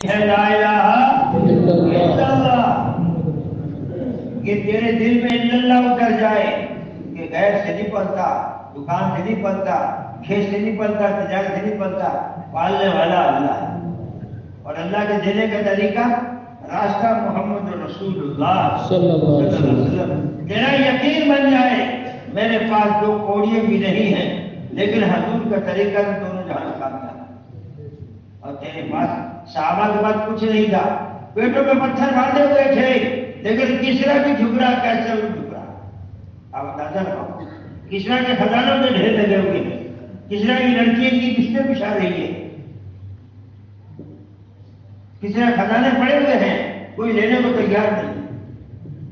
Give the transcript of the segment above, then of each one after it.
ہے لا الہ الا اللہ، یہ تیرے دل میں الا اللہ اتر جائے کہ غیر سے نہیں پلتا، دکان سے نہیں پلتا، کھیت سے نہیں پلتا، تجارت سے نہیں پلتا، پالنے والا اللہ ہے۔ اور اللہ کے دینے کا طریقہ راستہ محمد رسول اللہ صلی اللہ علیہ وسلم۔ تیرا یقین بن جائے میرے پاس دو کوڑیاں بھی نہیں ہیں لیکن حضور کا طریقہ تو دونوں جہاں کامیاب ہے۔ اور تیرے پاس صحابہ کے بعد کچھ نہیں تھا، پیٹوں میں پتھر باندھے ہوئے تھے لیکن کسرا بھی جھک رہا، کیسے وہ جھک رہا؟ آپ اندازہ لگاؤ، کسرا کے خزانوں میں ڈھیر لگے ہوئے ہیں، کسرا کی لڑکی کی بستر بچھا رہی ہے، کسرا خزانے پڑے ہوئے ہیں، کوئی لینے کو تیار نہیں۔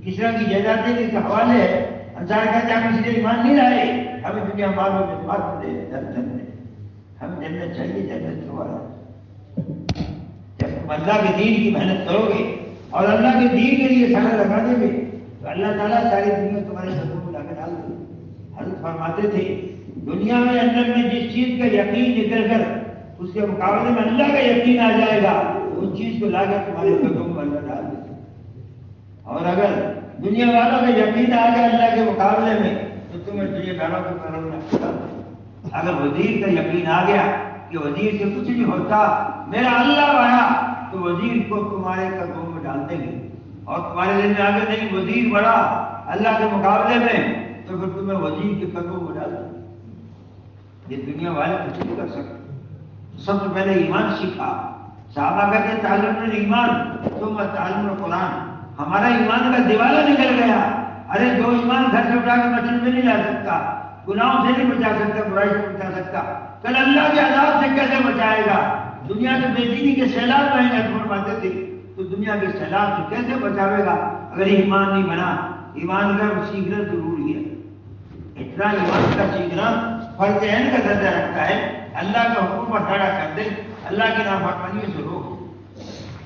کسرا کی جائیدادیں کے حوالے ہے، انصار کہتے ہیں ہم اس لیے ایمان نہیں لائے، ہمیں دنیا مالوں میں بات دے ہمیں جنت چاہیے، جنت ہوا۔ جب تم اللہ کے دین کی محنت کرو گے اور اللہ کے دین کے لیے سارا لگا دیں گے تو اللہ تعالیٰ ساری دنیا تمہارے قدموں میں لا کے ڈال دے گے۔ حضرت فرماتے تھے دنیا میں اندر میں جس چیز کا یقین نکل کر اس کے مقابلے میں اللہ کا یقین آ جائے گا، اس چیز کو لا کر تمہارے قدموں میں اللہ ڈال دے گا۔ اور اگر دنیا والوں کا یقین آ گیا اللہ کے مقابلے میں تو تمہیں دنیا داروں کو کرنا۔ اگر وزیر کا یقین آ گیا کہ وزیر سے کچھ نہیں ہوتا، میرا اللہ بڑا، تو وزیر کو تمہارے قدموں میں ڈال دیں گے۔ اور تمہارے دل میں آگے نہیں وزیر بڑا اللہ کے مقابلے میں، تو پھر تمہیں وزیر کے قدموں میں ڈال دیں گے۔ یہ دنیا والے کچھ نہیں کر سکتے۔ سب سے پہلے ایمان سیکھا، صحابہ کہتے ہیں تعلم الایمان ثم تعلم القرآن۔ ہمارا ایمان کا دیوالہ نکل گیا، ارے جو ایمان گھر سے اٹھا کے مسجد میں نہیں لا سکتا، گناہوں سے نہیں بچا سکتا، برائی سے بچا سکتا، کل اللہ کے عذاب سے کیسے بچائے گا؟ دنیا کے بے دینی کے سیلاب میں فرماتے تھے تو دنیا کے سیلاب سے کیسے بچاوے گا اگر ایمان نہیں بنا؟ ایمان کا سیکھنا ضروری ہے، اتنا ایمان کا سیکھنا فرض عین کا درجہ رکھتا ہے۔ اللہ کا حکم پر کھڑا کر دے، اللہ کی نافرمانی سے روک،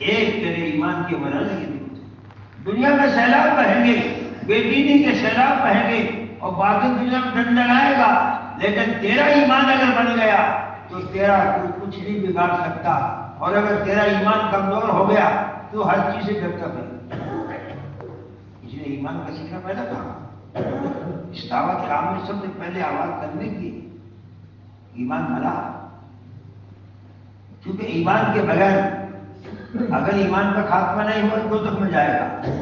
ایک تیرے ایمان کے بنانے کے دنیا میں سیلاب بہیں گے، بے دینی کے سیلاب بہیں گے اور باقی دنیا میں ڈنڈنائے گا، لیکن تیرا ایمان اگر بن گیا تو تیرا کوئی کچھ نہیں بگاڑ سکتا۔ اور اگر تیرا ایمان کمزور ہو گیا تو ہر چیز سے ڈرتا ہے۔ اس لیے ایمان کا سیکھنا پیدا تھا۔ اس دعوت کام میں سب سے پہلے آواز کرنے کی ایمان بھلا، کیونکہ ایمان کے بغیر اگر ایمان کا خاتمہ نہیں ہوا تو تک میں جائے گا،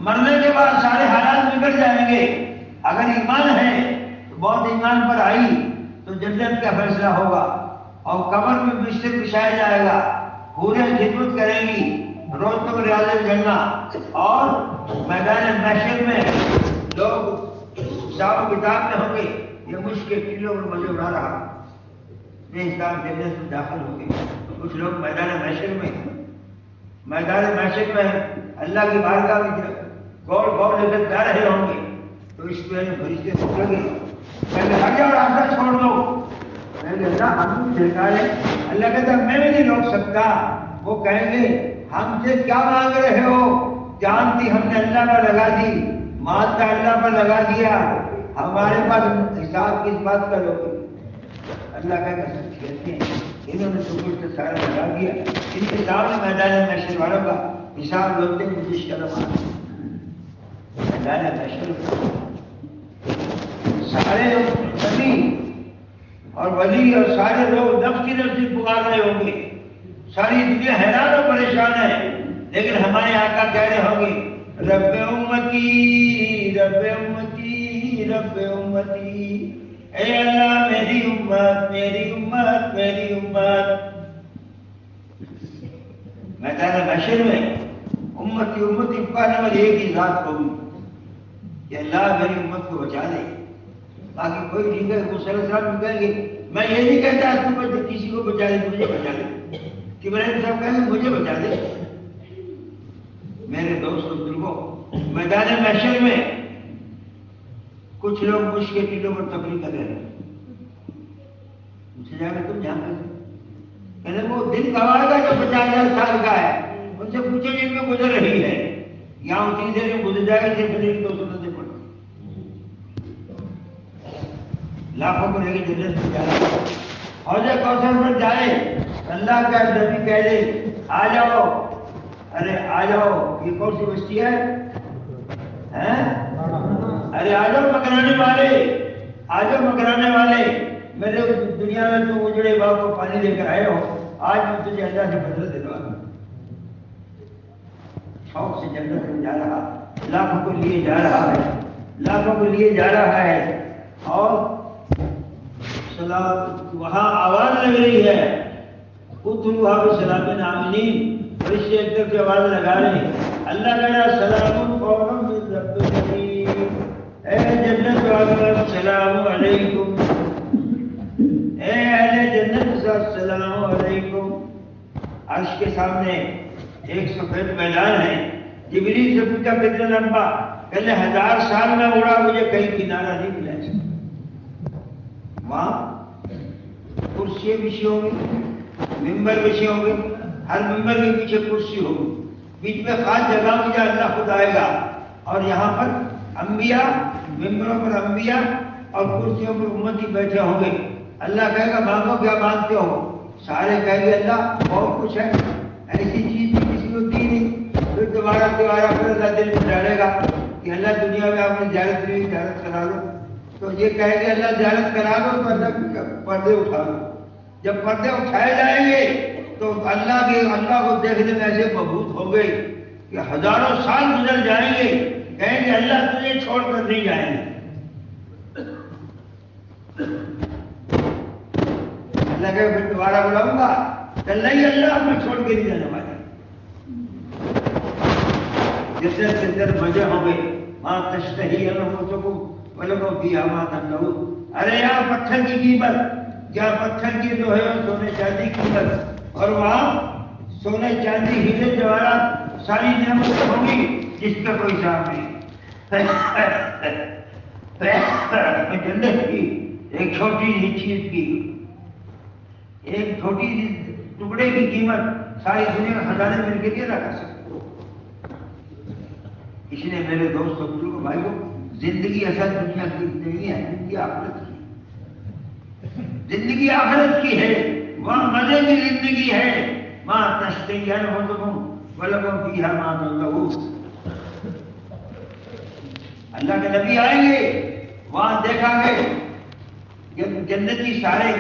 مرنے کے بعد سارے حالات بگڑ جائیں گے۔ اگر ایمان ہے تو بہت ایمان پر آئی تو جنت کا فیصلہ ہوگا اور قبر میں بستر بچھایا جائے گا، حوریں خدمت کریں گی، روز تک ریاض الجنہ، اور میدان محشر میں لوگ حساب کتاب میں ہوں گے، یہ مشق کے کلوں میں مزے اڑا رہا بے حساب جنت میں داخل ہوں گے۔ کچھ لوگ میدان محشر میں اللہ کی بارگاہ میں گوڑ گوڑ لے کر جا رہے ہوں گے تو اس پہ فرشتے پکڑ گے، پہلے ہٹ جاؤ، راستہ چھوڑ دو۔ پہلے اللہ ہم دیکھا ہے، اللہ کہتا ہے میں بھی نہیں روک سکتا۔ وہ کہیں گے ہم سے کیا مانگ رہے ہو؟ جان تھی ہم نے اللہ پر لگا دی، مال کا اللہ پر لگا دیا، ہمارے پاس حساب کس بات کا لوگ؟ اللہ کہتا ہے کہتے ہیں انہوں نے تو کچھ سارا لگا دیا، ان کے سامنے میدان محشر والوں کا حساب لوگتے ہیں مجھے شرم آتی۔ میدان محشر سارے لوگ نبی اور ولی اور سارے لوگ نفس کی نفسی پکار رہے ہوں گے، ساری دنیا حیران اور پریشان ہے، لیکن ہمارے آقا کہہ رہے ہوں گے رب امتی رب امتی رب امتی، اے اللہ میری امت میری امت میری امت۔ میدان محشر میں امتی امتی پکارنے والی ایک ہی ذات ہوگی کہ اللہ میری امت کو بچا دے۔ باقی کوئی نہیں کہے، وہ صلی اللہ علیہ وسلم کہیں گے میں یہ نہیں کہتا تم کسی کو بچا دے، مجھے بچا دے۔ ابراہیم صاحب کہیں گے مجھے بچا دے۔ میرے دوست بزرگوں، میدان محشر میں کچھ لوگ مشق کے ٹیلوں پر تفریح کر رہے ہیں، ان سے جا کے تم جانتے کہتے وہ دن کمائے گا جو 50,000 سال کا ہے، ان سے پوچھو جن میں گزر رہی ہے، یہاں اتنی دیر میں گزر جائے گی پھر 2 سنتیں پڑھ لاکھوں کو لے کے جنت میں جائے، حوض کوثر پر جائے، اللہ کا نبی کہہ دے آ جاؤ، ارے آ جاؤ، یہ کون سی بستی ہے؟ ارے آ جاؤ مکرانے والے، آ جاؤ مکرانے والے، میرے دنیا میں تو اجڑے باغ کو پانی لے کر آئے ہو، آج میں تجھے اللہ سے بدل دلوا دوں۔ شوق سے جنت میں جا رہا، لاکھوں کو لیے جا رہا ہے، لاکھوں کو لیے جا رہا ہے، اور سلام وہاں آواز لگ رہی ہے، ادخلوها بسلام آمنین، فرشتے ایک طرف سے آواز لگا رہے ہیں، اللہ کہہ رہا سلام قولا من رب رحیم، اے جنت والو السلام علیکم، اے اہل جنت السلام علیکم۔ عرش کے سامنے ایک سفید میدان ہے، جبریل سے پوچھا کتنا لمبا؟ کہنے 1000 سال میں اڑا، مجھے کہیں کنارہ نہیں ملا۔ وہاں کرسیاں بچھی ہوں گی، ممبر بچے ہوں گے، ہر ممبر کے پیچھے کرسی ہوگی، بیچ میں خاص جگہ میں جہاں اللہ خود آئے گا، اور یہاں پر انبیاء، ممبروں پر انبیاء اور کرسیوں پر امتی بیٹھے ہوں گے۔ اللہ کہے گا مانگو کیا مانگتے ہو؟ سارے کہیں گے اللہ بہت کچھ ہے، ایسی چیز بھی کسی کو دی نہیں۔ پھر دوبارہ پھر اللہ دل میں ڈالے گا کہ اللہ دنیا میں آپ نے زیارت نہیں، زیارت کرا لو، تو یہ کہے گے اللہ زیارت کرا دو، تو اللہ پردے اٹھا لو۔ جب پردے اٹھائے جائیں گے تو اللہ کو دیکھنے میں ایسے مبہوت ہو گئے کہ ہزاروں سال گزر جائیں گے، کہیں گے اللہ تجھے چھوڑ کر نہیں جائیں گے۔ اللہ کہ پھر دوبارہ بلاؤں گا کہ نہیں اللہ میں چھوڑ کے نہیں جانے والے۔ جس کے اندر مزے ہوں گے، ماں تشتہی انفسکم ولکم فیہا ما تدعون۔ ارے یہاں پتھر کی قیمت، کیا پتھر کی جو ہے سونے چاندی کی قیمت، اور وہاں سونے چاندی ہیرے جواہرات ساری نعمتیں ہوں گی جس کا کوئی حساب نہیں۔ جنت کی ایک چھوٹی سی چیز کی، ایک چھوٹی سی ٹکڑے کی قیمت ساری دنیا میں خزانے مل کے نہ کر سکتے۔ اس لیے میرے دوست بزرگوں بھائیوں، زندگی اصل دنیا کی نہیں ہے، زندگی آخرت کی، زندگی آخرت کی ہے، وہاں مزے کی زندگی ہے۔ ماں تشتہی انفسکم ولکم فیہا ما تدعون۔ اللہ کے نبی آئیں گے، وہاں دیکھا گے جنتی سارے،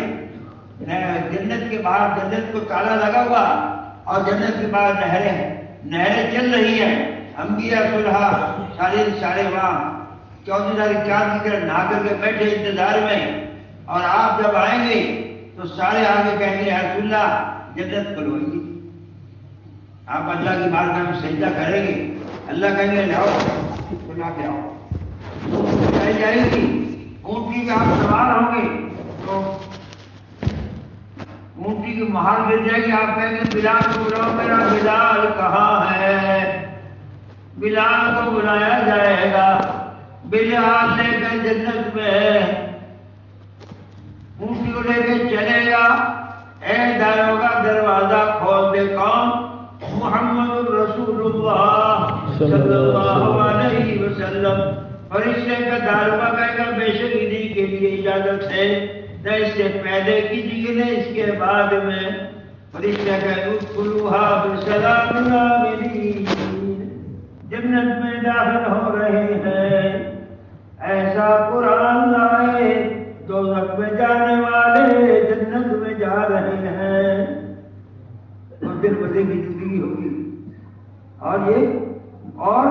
جنت کے باہر جنت کو تالا لگا ہوا، اور جنت کے باہر نہریں چل رہی ہیں، انبیاء صلحاء سارے وہاں چودھاری چاند کی طرح نہا کر کے بیٹھے انتظار میں، اور آپ جب آئیں گے تو سارے آگے کہیں گے یا رسول اللہ جنت کھلوائیے۔ آپ اللہ کی بارگاہ میں سجدہ کریں گے، اللہ کہیں گے لاؤ کھلا کے آؤ، کہی جائے گی اونٹی پہ آپ سوار ہوں گے تو اونٹی کی مہار گر جائے گی، آپ کہیں گے بلال کو بلاؤ، میرا بلال کہاں ہے؟ بلال کو بلایا جائے گا، بلال لے کر جنت میں اونٹی کو لے کے چلے گا، اے داروگا دروازہ کھول دے، کون؟ محمد رسول اللہ صلی اللہ علیہ وسلم۔ فرشتے کا داروگا کہے گا بے شک انہیں کے لیے اجازت ہے، نہ اس سے پہلے کسی کے نہ اس کے بعد میں۔ فرشتے کہے ادخلوها بسلام آمنین، جنت میں داخل ہو رہے ہیں، ایسا قرآن لائے دوزخ میں جانے والے جنت میں جا رہے ہیں، اور پھر مزے کی زندگی ہوگی۔ اور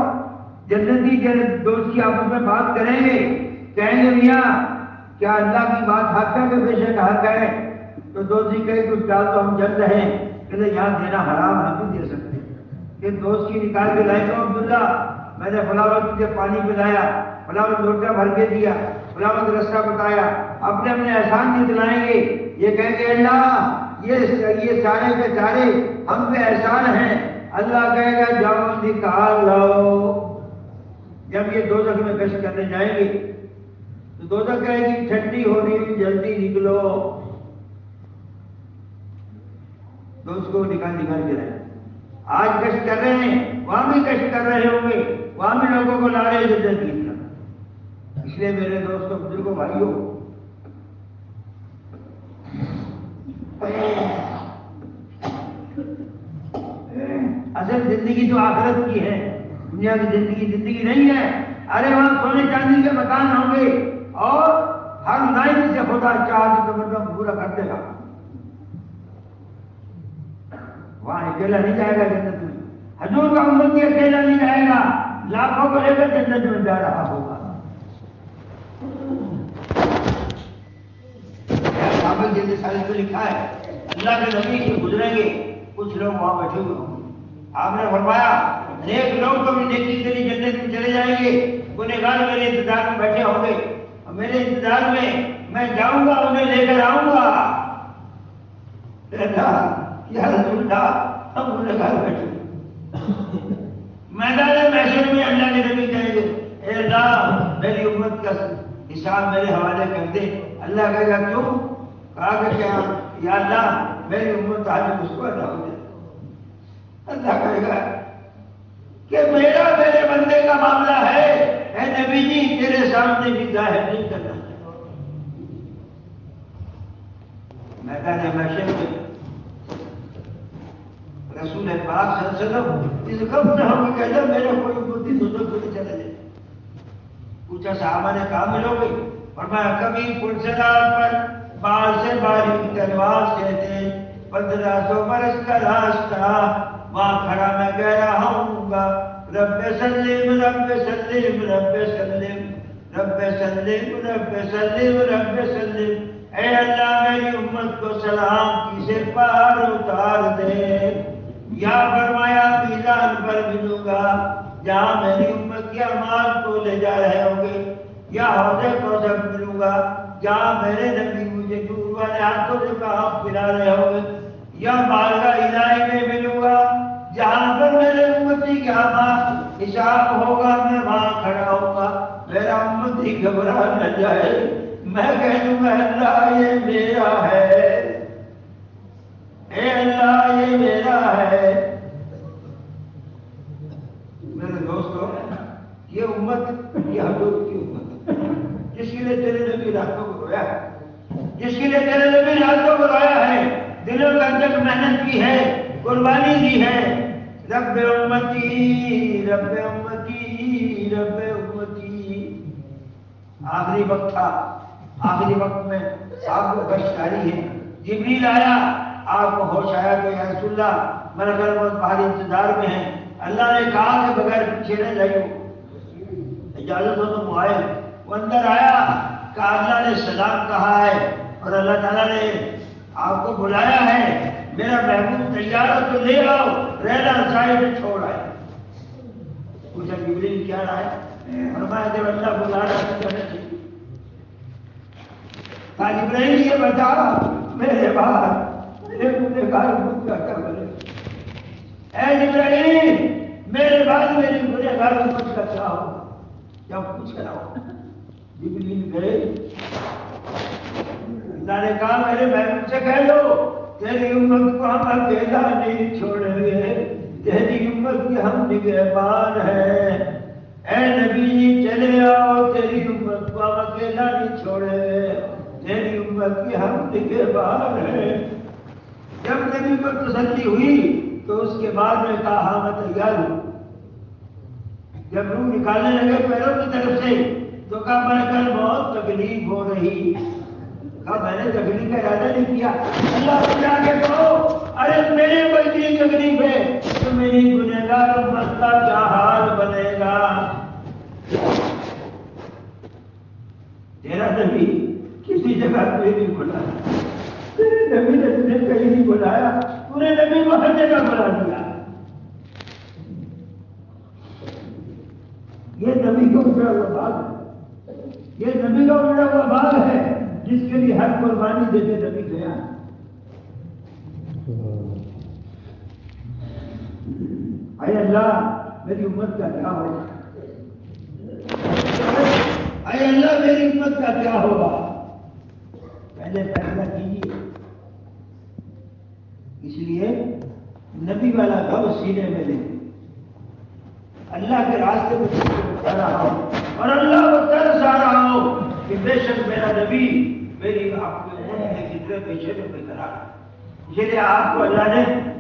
جنتی دوست کی آپس میں بات کریں گے، کہیں گے میاں کیا اللہ کی بات حق ہے کہ بے شک حق ہے؟ تو دوستی کہے کچھ ڈال تو ہم جل رہے ہیں، کہ یہاں دینا حرام ہم نہیں دے سکتے۔ کہ دوست کی نکال کے لائے تو عبداللہ میں نے فلاں وقت تجھے پانی پلایا، فلاں وقت لوٹا بھر کے دیا، فلاں وقت رستہ بتایا، اپنے احسان جتلائیں گے۔ یہ کہیں گے اللہ یہ سارے کے سارے ہم پہ احسان ہیں۔ اللہ کہے گا جاؤ نکال لاؤ۔ جب یہ دوزخ میں گشت کرنے جائیں گے تو دوزخ کہے گی ٹھنڈی ہو رہی جلدی نکلو، دوست کو نکال کے رہے۔ آج گشت کر رہے ہیں، وہاں بھی گشت کر رہے ہوں گے، وہاں بھی لوگوں کو لا رہے ہیں جنت کی طرف۔ اس لیے میرے دوستوں بزرگوں بھائیوں، اصل زندگی تو آخرت کی ہے، دنیا کی زندگی نہیں ہے۔ ارے وہاں سونے چاندی کے مکان ہوں گے اور ہر لائن سے خدا چاہ تو مطلب پورا کر دے گا۔ وہاں اکیلا نہیں جائے گا جنت میں، حضور کا امتی اکیلا نہیں جائے گا، لاکھوں کو لے کر جنت میں جا رہا ہوگا۔ جیسے سال کو لکھا ہے اللہ کے نبی سے گزریں گے، کچھ لوگ وہاں بیٹھے ہوئے ہوں گے۔ آپ نے فرمایا نیک لوگ تو نیکی کے لیے جنت میں چلے جائیں گے، گنہگار میرے انتظار میں بیٹھے ہوں گے اور میرے انتظار میں جاؤں گا، انہیں لے کر آؤں گا۔ یا رسول اللہ، ہم گنہگار بیٹھے میدان محشر میں اللہ کے نبی کہیں گے اے اللہ میری امت کا حساب میرے حوالے کر دے۔ اللہ کہے گا کیوں؟ کہا کہ کیا یا اللہ میری امت آج اس کو ادا ہو جائے۔ اللہ کہے گا کہ میرا میرے بندے کا معاملہ ہے، اے نبی جی تیرے سامنے بھی ظاہر نہیں کرنا چاہتا۔ میدان محشر میں رسول پاک صلی اللہ علیہ وسلم اس غم سے ہم کہتے ہیں میرے کوئی بودھی دوسرے کو چلے جائے۔ پوچھا صحابہ نے کہا ملو گئی؟ فرمایا کبھی پلسرات پر بال سے باریک تلوار سے تھے 1500 برس کا راستہ، وہاں کھڑا میں کہہ رہا ہوں گا رب سلم رب سلم رب سلم رب سلم رب سلم رب سلم، اے اللہ میری امت کو سلامتی سے پار اتار دے۔ یا فرمایا میزان پر ملوں گا جہاں میری امت کے اعمال کو لے جا رہے ہوں گے، یا حوض کوثر ملوں گا جہاں میرے نبی مجھے دور والے ہاتھوں سے کہاں پلا رہے ہوں گے، یا بارگاہ الہی میں ملوں گا جہاں پر میرے امتی کے اعمال حساب ہوگا، میں وہاں کھڑا ہوں گا، میرا امتی گھبرا نہ جائے، میں کہہ دوں گا اللہ یہ میرا ہے، اے اللہ یہ میرا ہے۔ میرے دوستو یہ امت یہ حضور کی امت جس کے لیے تیرے نبی راتوں کو رویا ہے، جس کے لیے تیرے نبی راتوں کو رویا ہے، دلوں کا تک محنت کی ہے، قربانی دی ہے۔ رب امتی رب امتی رب امتی۔ آخری وقت تھا، آخری وقت میں آپ کو گشت جاری ہے، جبریل آیا، آپ کو ہوش آیا کہ یا رسول اللہ ملکل موت باہر انتظار میں ہے۔ اللہ نے کہا کہ بغیر پیچھے نہ جائیو، اجازت ہو تو وہ آئے۔ وہ اندر آیا کہ اللہ نے سلام کہا ہے اور اللہ تعالیٰ نے آپ کو بلایا ہے، میرا محبوب تیار ہو تو لے آؤ، رہنا رسائی میں چھوڑ آئے۔ پوچھا جبریل کیا رہا ہے؟ فرمایا جب اللہ بلا رہا ہے تو کہنا چاہیے۔ کہا جبریل یہ بتا میرے بعد میرے گنہگار امت کا کیا بنے؟ اے جبریل میرے بعد میری گنہگار امت کا کیا ہو؟ کیا پوچھ رہا ہو؟ جبریل گئے، اللہ نے کہا میرے محبوب سے کہہ دو تیری امت کو ہم اکیلا نہیں چھوڑیں گے، تیری امت کی ہم نگہبان ہیں۔ اے نبی جی چلے آؤ، تیری امت کو ہم اکیلا نہیں چھوڑیں گے، تیری امت کی ہم نگہبان ہیں۔ جب نبی کو تسلی ہوئی تو اس کے بعد میں کہا ہاں میں تیار ہوں۔ جب روح نکالنے لگے پیروں کی طرف سے تو کہا میں کل بہت تکلیف ہو رہی۔ کہا میں نے تکلیف کا ارادہ نہیں کیا۔ اللہ سے جا کے کہو ارے میرے کو اتنی تکلیف ہے تو میری گنہگار امت کا کیا حال بنے گا؟ تیرا نبی کسی جگہ تجھے نہیں بلایا، تیرے نبی نے تجھے کہیں نہیں بلایا، پورے نبی کو ہر جگہ بلا دیا۔ یہ نبی کا اجڑا ہوا باغ ہے، یہ نبی کا اجڑا ہوا باغ ہے جس کے لیے ہر قربانی دیتے نبی گیا۔ اے اللہ میری امت کا کیا ہوگا؟ اے اللہ میری امت کا کیا ہوگا؟ پہلے فیصلہ کیجیے۔ اس لیے نبی والا غم سینے میں لے، اللہ کے راستے میں بتا رہا ہوں اور اللہ کو ترس آ رہا ہوں کہ بے شک میرا نبی میری آپ کے امت کے فطرے پیشے میں بہتر آ رہا ہے۔ اس لیے آپ کو اللہ نے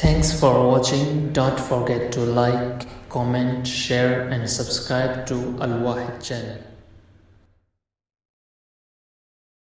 Thanks for watching. Don't forget to like, comment, share and subscribe to Al Wahid channel.